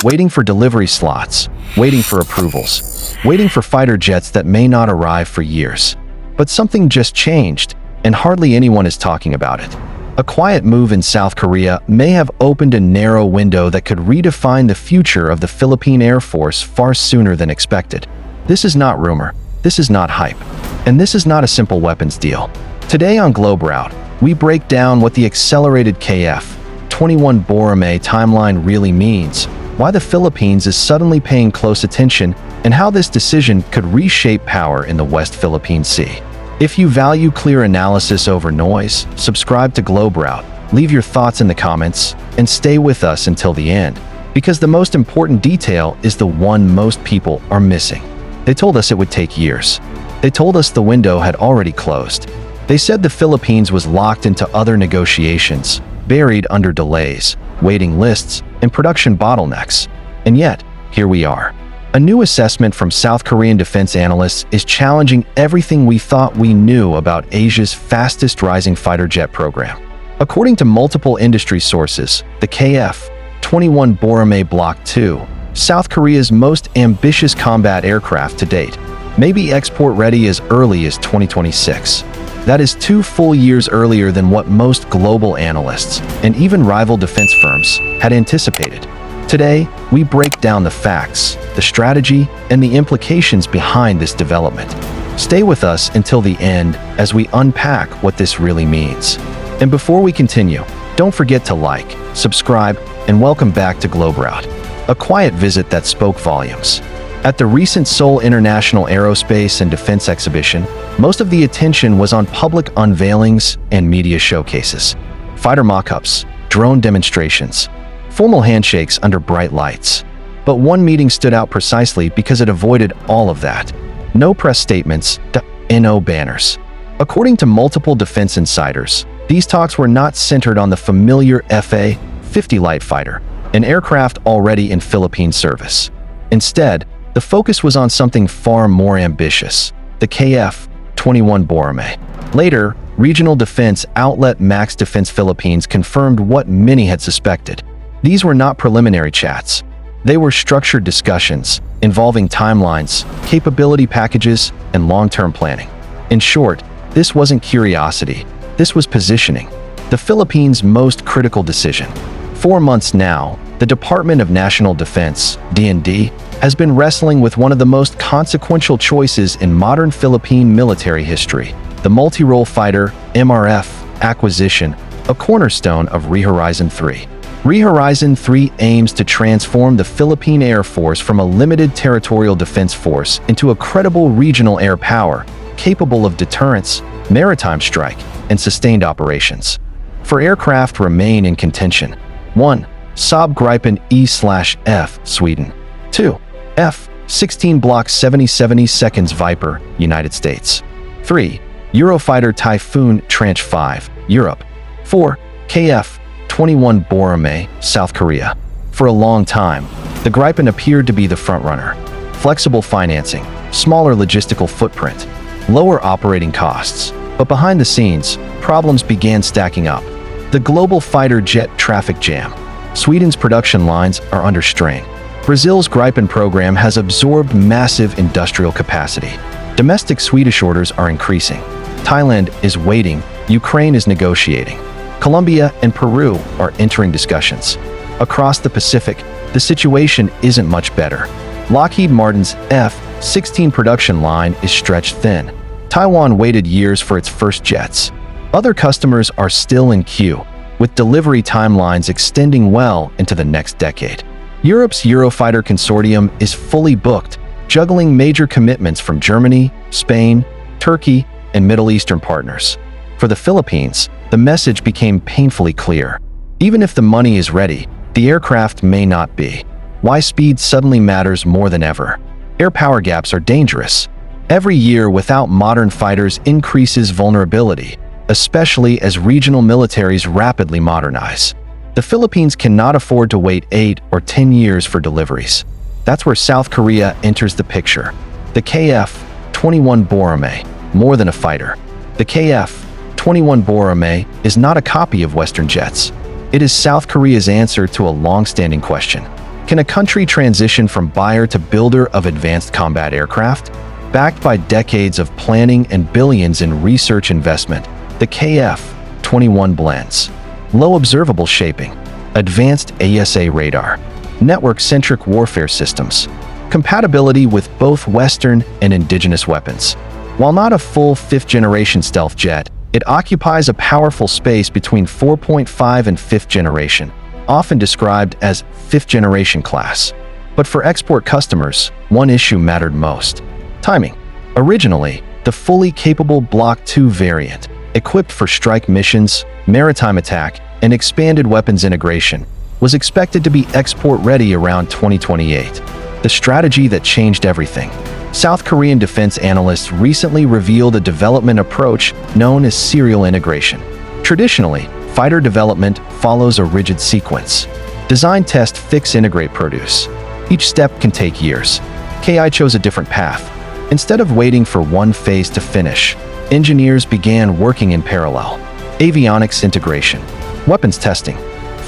waiting for delivery slots, waiting for approvals, waiting for fighter jets that may not arrive for years. But something just changed, and hardly anyone is talking about it. A quiet move in South Korea may have opened a narrow window that could redefine the future of the Philippine Air Force far sooner than expected. This is not rumor, this is not hype, and this is not a simple weapons deal. Today on Globe Route, we break down what the accelerated KF-21 Boramae timeline really means, why the Philippines is suddenly paying close attention, and how this decision could reshape power in the West Philippine Sea. If you value clear analysis over noise, subscribe to Globe Route, leave your thoughts in the comments, and stay with us until the end, because the most important detail is the one most people are missing. They told us it would take years. They told us the window had already closed. They said the Philippines was locked into other negotiations, buried under delays, waiting lists, and production bottlenecks. And yet, here we are. A new assessment from South Korean defense analysts is challenging everything we thought we knew about Asia's fastest rising fighter jet program. According to multiple industry sources, the KF-21 Boramae Block II, South Korea's most ambitious combat aircraft to date, may be export-ready as early as 2026. That is 2 full years earlier than what most global analysts, and even rival defense firms, had anticipated. Today, we break down the facts, the strategy, and the implications behind this development. Stay with us until the end as we unpack what this really means. And before we continue, don't forget to like, subscribe, and welcome back to Globe Route, a quiet visit that spoke volumes. At the recent Seoul International Aerospace and Defense Exhibition, most of the attention was on public unveilings and media showcases. Fighter mock-ups, drone demonstrations, formal handshakes under bright lights. But one meeting stood out precisely because it avoided all of that. No press statements, no banners. According to multiple defense insiders, these talks were not centered on the familiar FA-50 light fighter, an aircraft already in Philippine service. Instead, the focus was on something far more ambitious, the KF-21 Boramae. Later, regional defense outlet Max Defense Philippines confirmed what many had suspected. These were not preliminary chats. They were structured discussions involving timelines, capability packages, and long-term planning. In short, this wasn't curiosity. This was positioning, the Philippines' most critical decision. 4 months now, the Department of National Defense, D&D, has been wrestling with one of the most consequential choices in modern Philippine military history, the Multirole Fighter, MRF, acquisition, a cornerstone of Rehorizon 3. Rehorizon 3 aims to transform the Philippine Air Force from a limited territorial defense force into a credible regional air power, capable of deterrence, maritime strike, and sustained operations. 4 aircraft remain in contention. 1. Saab Gripen E/F, Sweden. 2. F-16 Block 70/72 Viper, United States. 3. Eurofighter Typhoon Tranche 5, Europe. 4. KF-21 Boramae, South Korea. For a long time, the Gripen appeared to be the frontrunner. Flexible financing, smaller logistical footprint, lower operating costs. But behind the scenes, problems began stacking up. The global fighter jet traffic jam. Sweden's production lines are under strain. Brazil's Gripen program has absorbed massive industrial capacity. Domestic Swedish orders are increasing. Thailand is waiting. Ukraine is negotiating. Colombia and Peru are entering discussions. Across the Pacific, the situation isn't much better. Lockheed Martin's F-16 production line is stretched thin. Taiwan waited years for its first jets. Other customers are still in queue, with delivery timelines extending well into the next decade. Europe's Eurofighter consortium is fully booked, juggling major commitments from Germany, Spain, Turkey, and Middle Eastern partners. For the Philippines, the message became painfully clear. Even if the money is ready, the aircraft may not be. Why speed suddenly matters more than ever. Air power gaps are dangerous. Every year without modern fighters increases vulnerability, especially as regional militaries rapidly modernize. The Philippines cannot afford to wait 8 or 10 years for deliveries. That's where South Korea enters the picture. The KF-21 Boramae, more than a fighter. The KF-21 Boramae is not a copy of Western jets. It is South Korea's answer to a long-standing question. Can a country transition from buyer to builder of advanced combat aircraft? Backed by decades of planning and billions in research investment, the KF-21 blends low observable shaping, advanced ASA radar, network-centric warfare systems, compatibility with both Western and indigenous weapons. While not a full fifth-generation stealth jet, it occupies a powerful space between 4.5 and 5th generation, often described as 5th generation class. But for export customers, one issue mattered most: timing. Originally, the fully capable Block II variant, equipped for strike missions, maritime attack, and expanded weapons integration, was expected to be export-ready around 2028. The strategy that changed everything. South Korean defense analysts recently revealed a development approach known as serial integration. Traditionally, fighter development follows a rigid sequence: design, test, fix, integrate, produce. Each step can take years. KI chose a different path. Instead of waiting for one phase to finish, engineers began working in parallel. Avionics integration, weapons testing,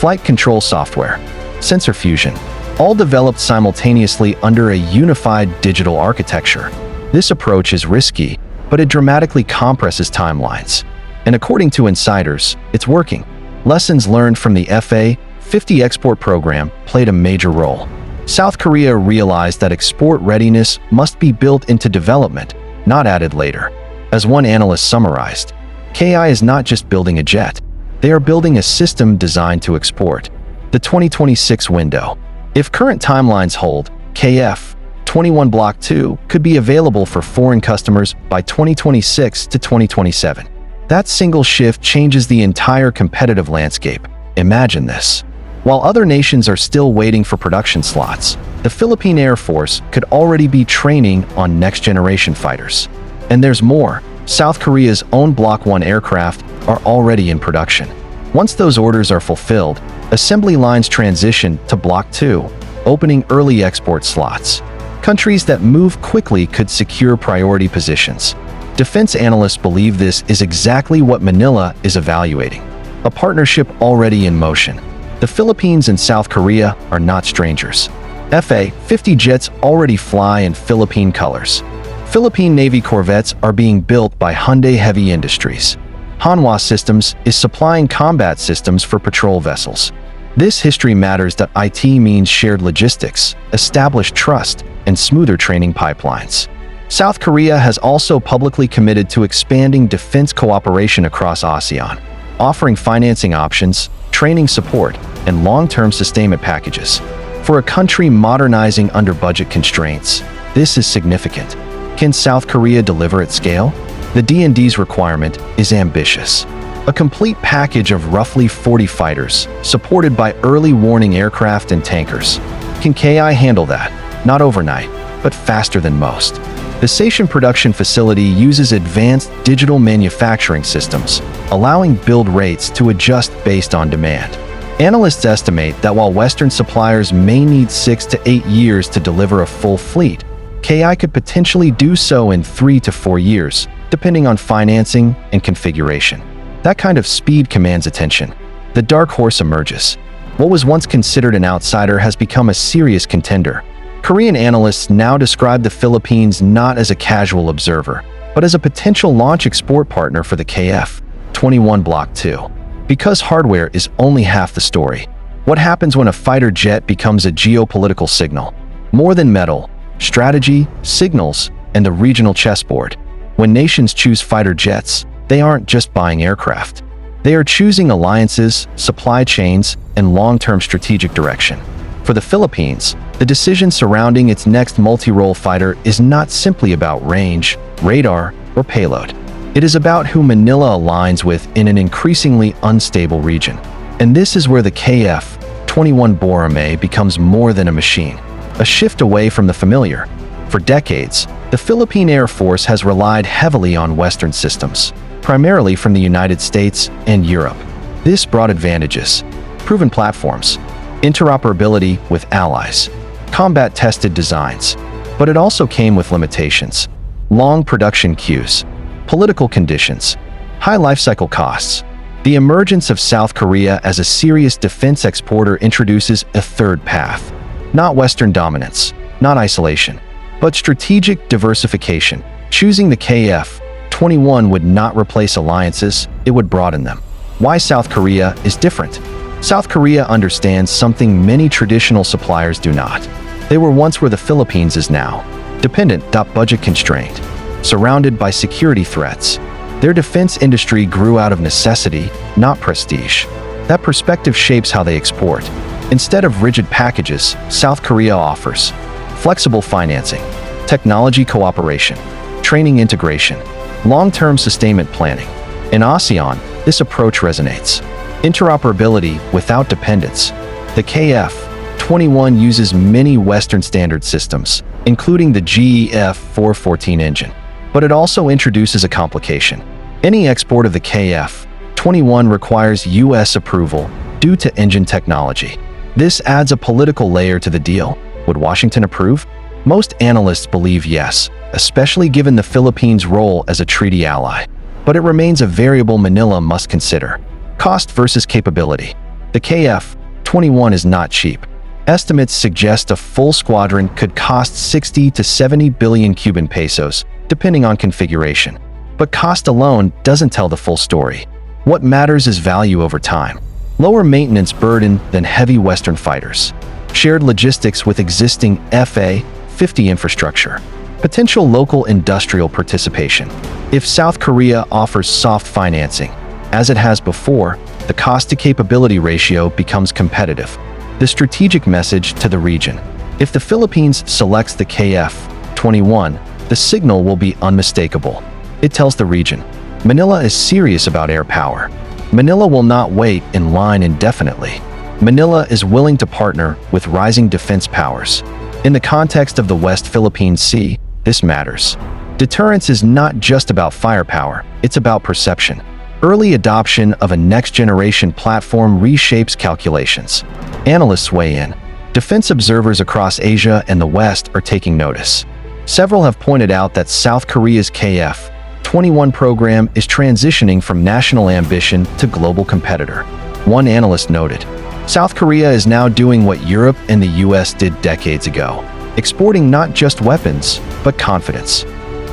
flight control software, sensor fusion, all developed simultaneously under a unified digital architecture. This approach is risky, but it dramatically compresses timelines. And according to insiders, it's working. Lessons learned from the FA-50 export program played a major role. South Korea realized that export readiness must be built into development, not added later. As one analyst summarized, KI is not just building a jet. They are building a system designed to export. The 2026 window. If current timelines hold, KF-21 Block II could be available for foreign customers by 2026 to 2027. That single shift changes the entire competitive landscape. Imagine this. While other nations are still waiting for production slots, the Philippine Air Force could already be training on next-generation fighters. And there's more. South Korea's own Block I aircraft are already in production. Once those orders are fulfilled, assembly lines transition to Block II, opening early export slots. Countries that move quickly could secure priority positions. Defense analysts believe this is exactly what Manila is evaluating, a partnership already in motion. The Philippines and South Korea are not strangers. FA-50 jets already fly in Philippine colors. Philippine Navy corvettes are being built by Hyundai Heavy Industries. Hanwha Systems is supplying combat systems for patrol vessels. This history matters that IT means shared logistics, established trust, and smoother training pipelines. South Korea has also publicly committed to expanding defense cooperation across ASEAN, offering financing options, training support, and long-term sustainment packages. For a country modernizing under budget constraints, this is significant. Can South Korea deliver at scale? The D&D's requirement is ambitious. A complete package of roughly 40 fighters, supported by early warning aircraft and tankers. Can KI handle that? Not overnight, but faster than most. The Seoul production facility uses advanced digital manufacturing systems, allowing build rates to adjust based on demand. Analysts estimate that while Western suppliers may need 6 to 8 years to deliver a full fleet, KI could potentially do so in 3 to 4 years, depending on financing and configuration. That kind of speed commands attention. The dark horse emerges. What was once considered an outsider has become a serious contender. Korean analysts now describe the Philippines not as a casual observer, but as a potential launch export partner for the KF-21 Block II. Because hardware is only half the story. What happens when a fighter jet becomes a geopolitical signal? More than metal, strategy, signals, and the regional chessboard. When nations choose fighter jets, they aren't just buying aircraft. They are choosing alliances, supply chains, and long-term strategic direction. For the Philippines, the decision surrounding its next multirole fighter is not simply about range, radar, or payload. It is about who Manila aligns with in an increasingly unstable region. And this is where the KF-21 Boramae becomes more than a machine, a shift away from the familiar. For decades, the Philippine Air Force has relied heavily on Western systems, primarily from the United States and Europe. This brought advantages: proven platforms, interoperability with allies, combat-tested designs. But it also came with limitations: long production queues, political conditions, high lifecycle costs. The emergence of South Korea as a serious defense exporter introduces a third path: Not Western dominance, not isolation, but strategic diversification. Choosing the KF-21 would not replace alliances, it would broaden them. Why South Korea is different? South Korea understands something many traditional suppliers do not. They were once where the Philippines is now. Dependent, budget constrained, surrounded by security threats. Their defense industry grew out of necessity, not prestige. That perspective shapes how they export. Instead of rigid packages, South Korea offers flexible financing, technology cooperation, training integration, long-term sustainment planning. In ASEAN, this approach resonates. Interoperability without dependence. The KF-21 uses many Western standard systems, including the GEF-414 engine. But it also introduces a complication. Any export of the KF-21 requires U.S. approval due to engine technology. This adds a political layer to the deal. Would Washington approve? Most analysts believe yes, especially given the Philippines' role as a treaty ally. But it remains a variable Manila must consider. Cost versus capability. The KF-21 is not cheap. Estimates suggest a full squadron could cost 60 to 70 billion Cuban pesos, depending on configuration. But cost alone doesn't tell the full story. What matters is value over time. Lower maintenance burden than heavy Western fighters. Shared logistics with existing FA-50 infrastructure. Potential local industrial participation. If South Korea offers soft financing, as it has before, the cost-to-capability ratio becomes competitive. The strategic message to the region. If the Philippines selects the KF-21, the signal will be unmistakable. It tells the region, Manila is serious about air power. Manila will not wait in line indefinitely. Manila is willing to partner with rising defense powers. In the context of the West Philippine Sea, this matters. Deterrence is not just about firepower, it's about perception. Early adoption of a next-generation platform reshapes calculations. Analysts weigh in. Defense observers across Asia and the West are taking notice. Several have pointed out that South Korea's KF-21 program is transitioning from national ambition to global competitor. One analyst noted, South Korea is now doing what Europe and the US did decades ago, exporting not just weapons, but confidence.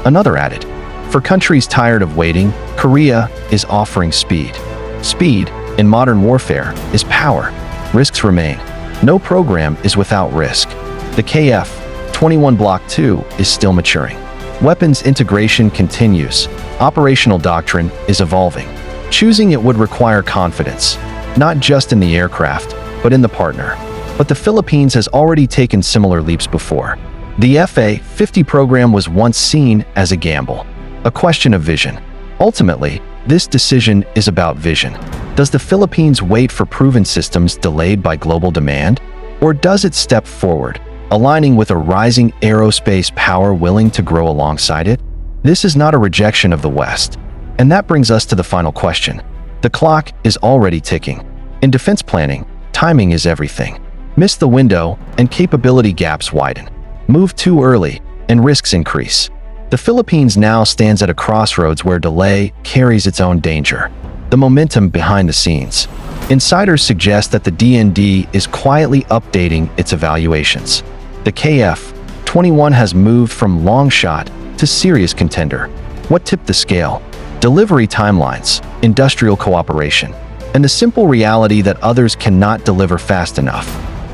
Another added, for countries tired of waiting, Korea is offering speed. Speed, in modern warfare, is power. Risks remain. No program is without risk. The KF-21 Block 2 is still maturing. Weapons integration continues. Operational doctrine is evolving. Choosing it would require confidence, not just in the aircraft, but in the partner. But the Philippines has already taken similar leaps before. The FA-50 program was once seen as a gamble, a question of vision. Ultimately, this decision is about vision. Does the Philippines wait for proven systems delayed by global demand? Or does it step forward, aligning with a rising aerospace power willing to grow alongside it? This is not a rejection of the West. And that brings us to the final question. The clock is already ticking. In defense planning, timing is everything. Miss the window, and capability gaps widen. Move too early, and risks increase. The Philippines now stands at a crossroads where delay carries its own danger. The momentum behind the scenes. Insiders suggest that the DND is quietly updating its evaluations. The KF-21 has moved from long shot to serious contender. What tipped the scale? Delivery timelines, industrial cooperation, and the simple reality that others cannot deliver fast enough.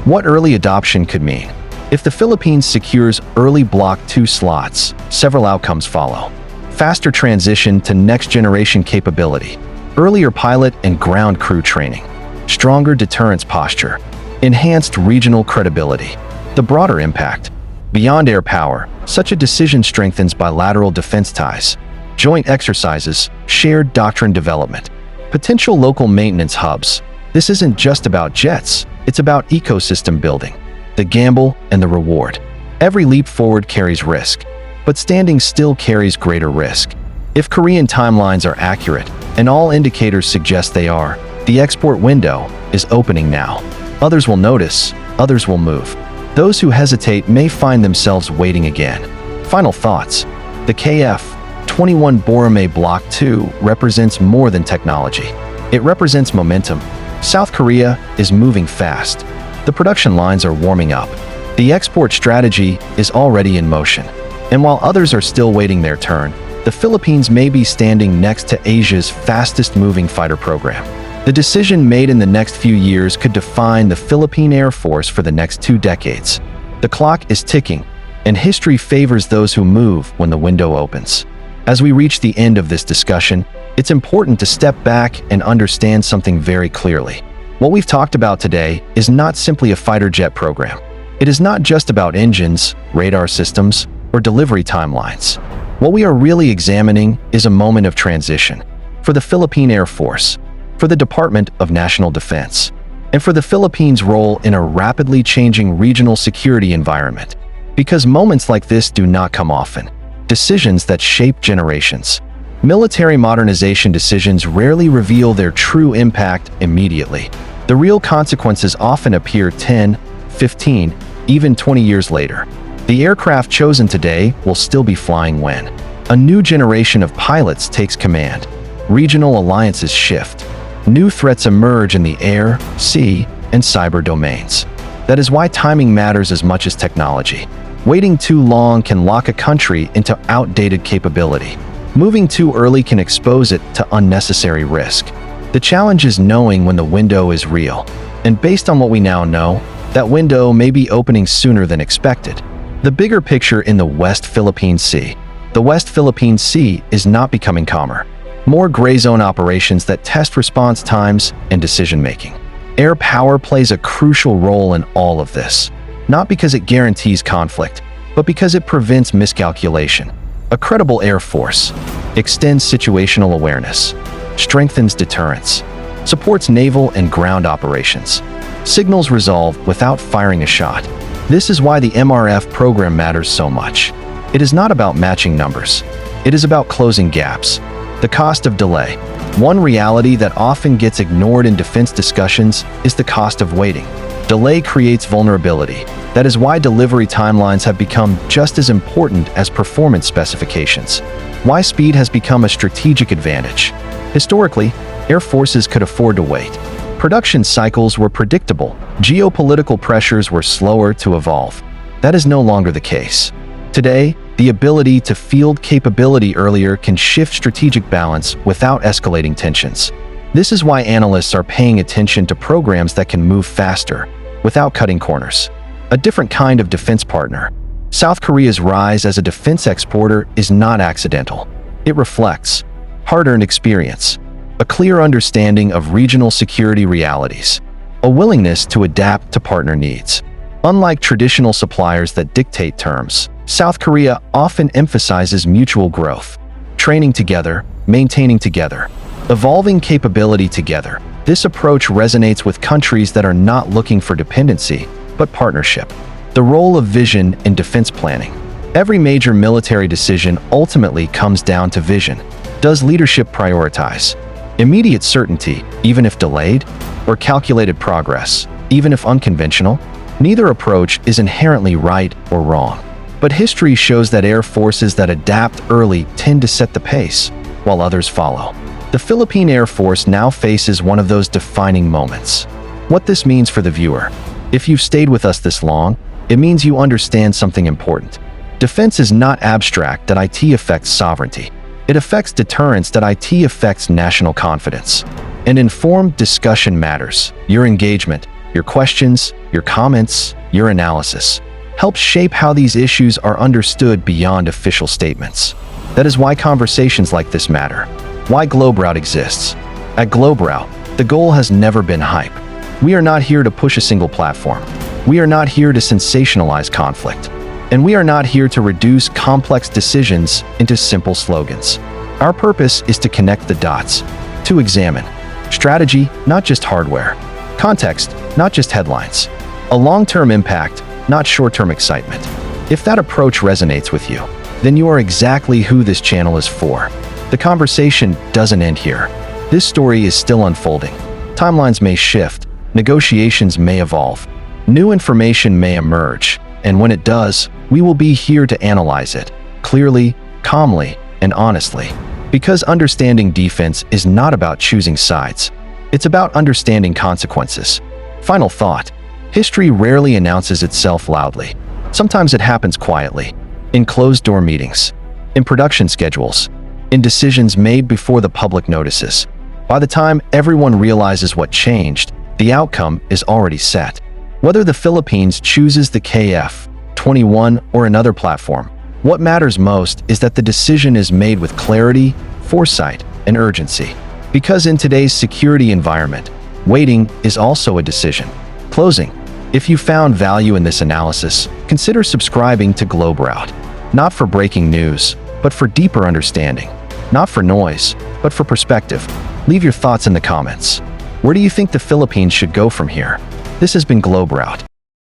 What early adoption could mean? If the Philippines secures early Block 2 slots, several outcomes follow. Faster transition to next-generation capability, earlier pilot and ground crew training, stronger deterrence posture, enhanced regional credibility. The broader impact. Beyond air power, such a decision strengthens bilateral defense ties, joint exercises, shared doctrine development, potential local maintenance hubs. This isn't just about jets, it's about ecosystem building. The gamble and the reward. Every leap forward carries risk, but standing still carries greater risk. If Korean timelines are accurate, and all indicators suggest they are, the export window is opening now. Others will notice, others will move. Those who hesitate may find themselves waiting again. Final thoughts. The KF-21 Boramae Block 2 represents more than technology. It represents momentum. South Korea is moving fast. The production lines are warming up. The export strategy is already in motion. And while others are still waiting their turn, the Philippines may be standing next to Asia's fastest-moving fighter program. The decision made in the next few years could define the Philippine Air Force for the next 2 decades. The clock is ticking, and history favors those who move when the window opens. As we reach the end of this discussion, it's important to step back and understand something very clearly. What we've talked about today is not simply a fighter jet program. It is not just about engines, radar systems, or delivery timelines. What we are really examining is a moment of transition for the Philippine Air Force, for the Department of National Defense, and for the Philippines' role in a rapidly changing regional security environment. Because moments like this do not come often. Decisions that shape generations. Military modernization decisions rarely reveal their true impact immediately. The real consequences often appear 10, 15, even 20 years later. The aircraft chosen today will still be flying when a new generation of pilots takes command. Regional alliances shift. New threats emerge in the air, sea, and cyber domains. That is why timing matters as much as technology. Waiting too long can lock a country into outdated capability. Moving too early can expose it to unnecessary risk. The challenge is knowing when the window is real. And based on what we now know, that window may be opening sooner than expected. The bigger picture in the West Philippine Sea. The West Philippine Sea is not becoming calmer. More gray zone operations that test response times and decision-making. Air power plays a crucial role in all of this. Not because it guarantees conflict, but because it prevents miscalculation. A credible Air Force extends situational awareness, strengthens deterrence, supports naval and ground operations, signals resolve without firing a shot. This is why the MRF program matters so much. It is not about matching numbers. It is about closing gaps. The cost of delay. One reality that often gets ignored in defense discussions is the cost of waiting. Delay creates vulnerability. That is why delivery timelines have become just as important as performance specifications. Why speed has become a strategic advantage. Historically, air forces could afford to wait. Production cycles were predictable. Geopolitical pressures were slower to evolve. That is no longer the case. Today, the ability to field capability earlier can shift strategic balance without escalating tensions. This is why analysts are paying attention to programs that can move faster, without cutting corners. A different kind of defense partner. South Korea's rise as a defense exporter is not accidental. It reflects hard-earned experience, a clear understanding of regional security realities, a willingness to adapt to partner needs. Unlike traditional suppliers that dictate terms, South Korea often emphasizes mutual growth, training together, maintaining together, evolving capability together. This approach resonates with countries that are not looking for dependency, but partnership. The role of vision in defense planning. Every major military decision ultimately comes down to vision. Does leadership prioritize immediate certainty, even if delayed, or calculated progress, even if unconventional? Neither approach is inherently right or wrong. But history shows that air forces that adapt early tend to set the pace, while others follow. The Philippine Air Force now faces one of those defining moments. What this means for the viewer. If you've stayed with us this long, it means you understand something important. Defense is not abstract that IT affects sovereignty. It affects deterrence that IT affects national confidence. An informed discussion matters. Your engagement, your questions, your comments, your analysis helps shape how these issues are understood beyond official statements. That is why conversations like this matter. Why Globrout exists. At Globrout, the goal has never been hype. We are not here to push a single platform. We are not here to sensationalize conflict. And we are not here to reduce complex decisions into simple slogans. Our purpose is to connect the dots, to examine strategy, not just hardware, context, not just headlines, a long-term impact, not short-term excitement. If that approach resonates with you, then you are exactly who this channel is for. The conversation doesn't end here. This story is still unfolding. Timelines may shift, negotiations may evolve, new information may emerge, and when it does, we will be here to analyze it, clearly, calmly, and honestly. Because understanding defense is not about choosing sides. It's about understanding consequences. Final thought. History rarely announces itself loudly. Sometimes it happens quietly, in closed-door meetings, in production schedules, in decisions made before the public notices. By the time everyone realizes what changed, the outcome is already set. Whether the Philippines chooses the KF-21 or another platform, what matters most is that the decision is made with clarity, foresight, and urgency. Because in today's security environment, waiting is also a decision. Closing. If you found value in this analysis, consider subscribing to Globe Route. Not for breaking news, but for deeper understanding. Not for noise, but for perspective. Leave your thoughts in the comments. Where do you think the Philippines should go from here? This has been Globe Route.